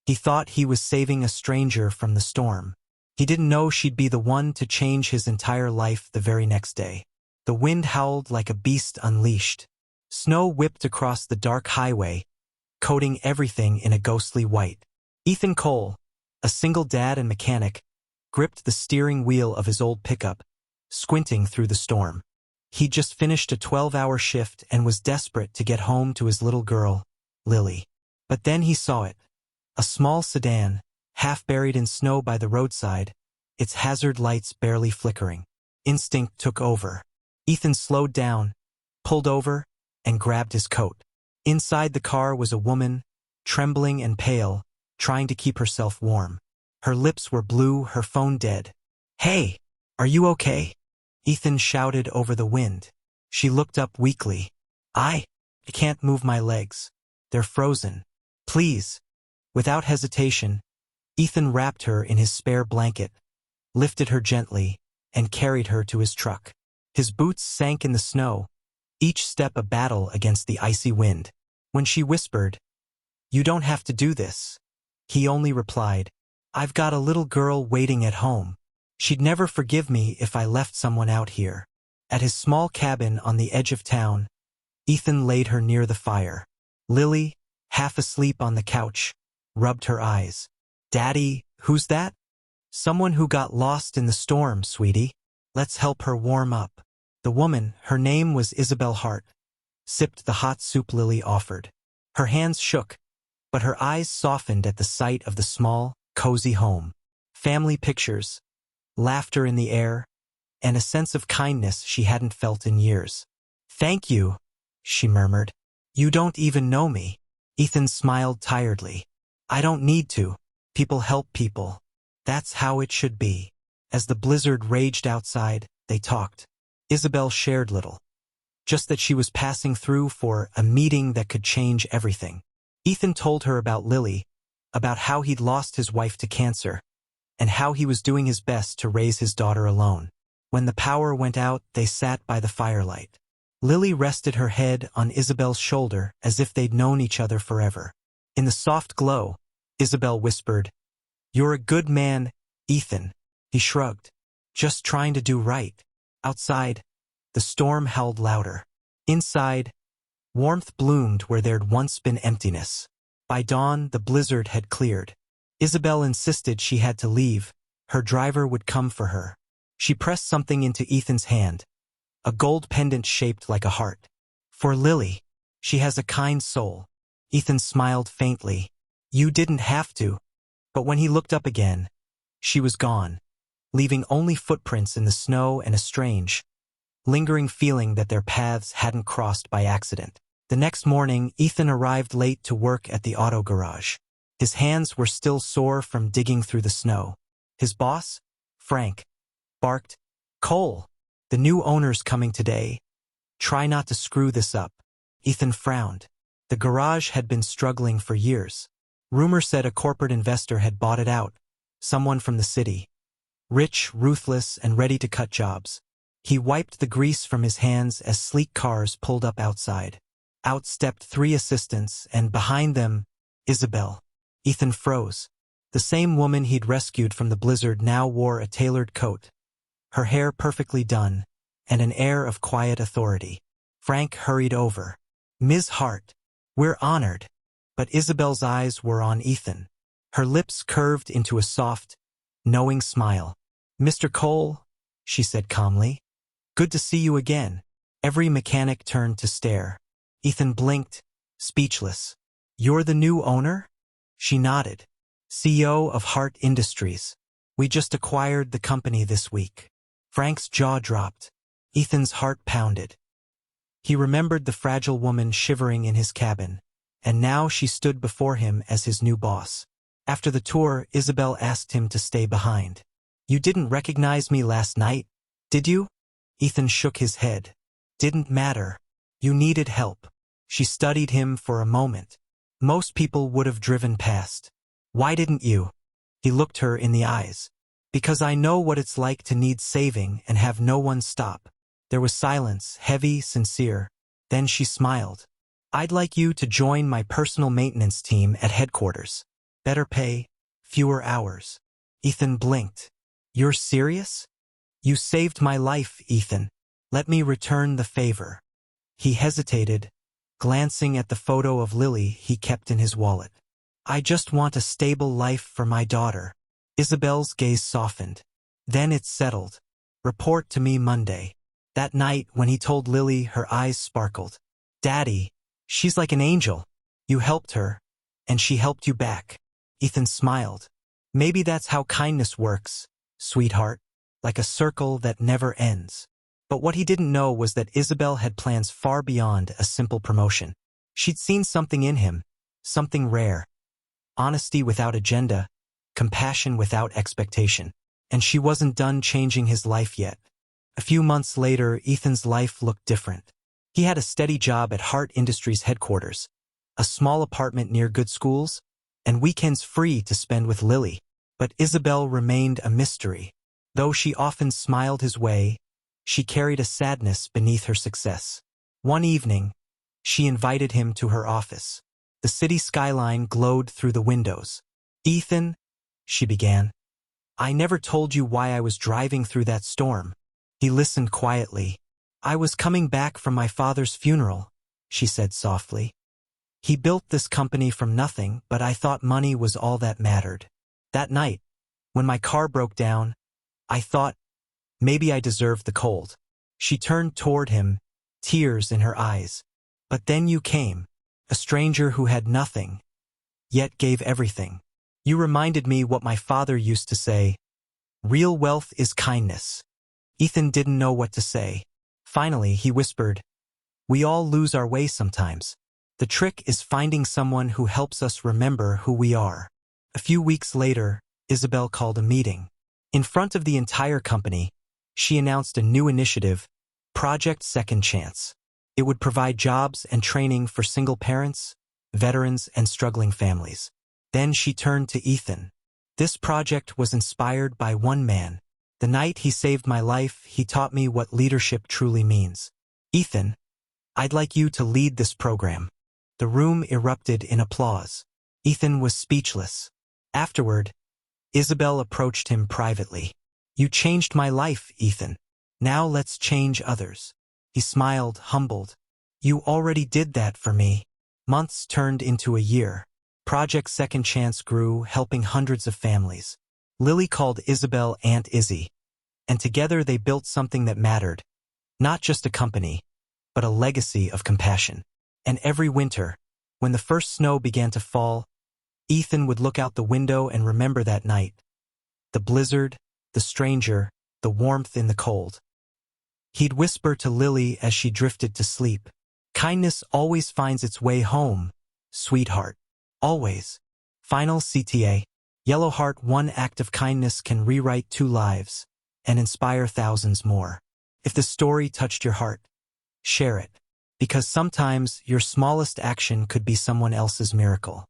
He thought he was saving a stranger from the storm. He didn't know she'd be the one to change his entire life the very next day. The wind howled like a beast unleashed. Snow whipped across the dark highway, coating everything in a ghostly white. Ethan Cole, a single dad and mechanic, gripped the steering wheel of his old pickup, squinting through the storm. He'd just finished a 12-hour shift and was desperate to get home to his little girl, Lily. But then he saw it. A small sedan, half buried in snow by the roadside, its hazard lights barely flickering. Instinct took over. Ethan slowed down, pulled over, and grabbed his coat. Inside the car was a woman, trembling and pale, trying to keep herself warm. Her lips were blue, her phone dead. "Hey, are you okay?" Ethan shouted over the wind. She looked up weakly. I can't move my legs. They're frozen. Please." Without hesitation, Ethan wrapped her in his spare blanket, lifted her gently, and carried her to his truck. His boots sank in the snow, each step a battle against the icy wind. When she whispered, "You don't have to do this," he only replied, "I've got a little girl waiting at home. She'd never forgive me if I left someone out here." At his small cabin on the edge of town, Ethan laid her near the fire. Lily, half asleep on the couch, rubbed her eyes. "Daddy, who's that?" "Someone who got lost in the storm, sweetie. Let's help her warm up." The woman, her name was Isabel Hart, sipped the hot soup Lily offered. Her hands shook, but her eyes softened at the sight of the small, cozy home. Family pictures, laughter in the air, and a sense of kindness she hadn't felt in years. "Thank you," she murmured. "You don't even know me." Ethan smiled tiredly. "I don't need to. People help people. That's how it should be." As the blizzard raged outside, they talked. Isabel shared little. Just that she was passing through for a meeting that could change everything. Ethan told her about Lily, about how he'd lost his wife to cancer, and how he was doing his best to raise his daughter alone. When the power went out, they sat by the firelight. Lily rested her head on Isabel's shoulder as if they'd known each other forever. In the soft glow, Isabel whispered, "You're a good man, Ethan." He shrugged. "Just trying to do right." Outside, the storm howled louder. Inside, warmth bloomed where there'd once been emptiness. By dawn, the blizzard had cleared. Isabel insisted she had to leave. Her driver would come for her. She pressed something into Ethan's hand, a gold pendant shaped like a heart. "For Lily. She has a kind soul." Ethan smiled faintly. "You didn't have to." But when he looked up again, she was gone, leaving only footprints in the snow and a strange, lingering feeling that their paths hadn't crossed by accident. The next morning, Ethan arrived late to work at the auto garage. His hands were still sore from digging through the snow. His boss, Frank, barked, "Cole, the new owner's coming today. Try not to screw this up." Ethan frowned. The garage had been struggling for years. Rumor said a corporate investor had bought it out, someone from the city. Rich, ruthless, and ready to cut jobs. He wiped the grease from his hands as sleek cars pulled up outside. Out stepped 3 assistants, and behind them, Isabel. Ethan froze. The same woman he'd rescued from the blizzard now wore a tailored coat, her hair perfectly done, and an air of quiet authority. Frank hurried over. "Ms. Hart, we're honored." But Isabel's eyes were on Ethan. Her lips curved into a soft, knowing smile. "Mr. Cole," she said calmly. "Good to see you again." Every mechanic turned to stare. Ethan blinked, speechless. "You're the new owner?" She nodded. "CEO of Hart Industries. We just acquired the company this week." Frank's jaw dropped. Ethan's heart pounded. He remembered the fragile woman shivering in his cabin, and now she stood before him as his new boss. After the tour, Isabel asked him to stay behind. "You didn't recognize me last night, did you?" Ethan shook his head. "Didn't matter. You needed help." She studied him for a moment. "Most people would have driven past. Why didn't you?" He looked her in the eyes. "Because I know what it's like to need saving and have no one stop." There was silence, heavy, sincere. Then she smiled. "I'd like you to join my personal maintenance team at headquarters." Better pay, fewer hours. Ethan blinked. You're serious? You saved my life, Ethan. Let me return the favor. He hesitated, glancing at the photo of Lily he kept in his wallet. I just want a stable life for my daughter. Isabel's gaze softened. Then it settled. Report to me Monday. That night, when he told Lily, her eyes sparkled. Daddy, she's like an angel. You helped her, and she helped you back. Ethan smiled. Maybe that's how kindness works, sweetheart, like a circle that never ends. But what he didn't know was that Isabel had plans far beyond a simple promotion. She'd seen something in him, something rare. Honesty without agenda, compassion without expectation. And she wasn't done changing his life yet. A few months later, Ethan's life looked different. He had a steady job at Hart Industries headquarters, a small apartment near good schools, and weekends free to spend with Lily. But Isabel remained a mystery. Though she often smiled his way, she carried a sadness beneath her success. One evening, she invited him to her office. The city skyline glowed through the windows. Ethan, she began, I never told you why I was driving through that storm. He listened quietly. I was coming back from my father's funeral, she said softly. He built this company from nothing, but I thought money was all that mattered. That night, when my car broke down, I thought, maybe I deserved the cold. She turned toward him, tears in her eyes. But then you came, a stranger who had nothing, yet gave everything. You reminded me what my father used to say, real wealth is kindness. Ethan didn't know what to say. Finally, he whispered, we all lose our way sometimes. The trick is finding someone who helps us remember who we are. A few weeks later, Isabel called a meeting. In front of the entire company, she announced a new initiative, Project Second Chance. It would provide jobs and training for single parents, veterans, and struggling families. Then she turned to Ethan. This project was inspired by one man. The night he saved my life, he taught me what leadership truly means. Ethan, I'd like you to lead this program. The room erupted in applause. Ethan was speechless. Afterward, Isabel approached him privately. You changed my life, Ethan. Now let's change others. He smiled, humbled. You already did that for me. Months turned into a year. Project Second Chance grew, helping hundreds of families. Lily called Isabel Aunt Izzy. And together they built something that mattered. Not just a company, but a legacy of compassion. And every winter, when the first snow began to fall, Ethan would look out the window and remember that night. The blizzard, the stranger, the warmth in the cold. He'd whisper to Lily as she drifted to sleep. Kindness always finds its way home, sweetheart. Always. Final CTA. Yellow Heart. One act of kindness can rewrite 2 lives and inspire thousands more. If the story touched your heart, share it. Because sometimes your smallest action could be someone else's miracle.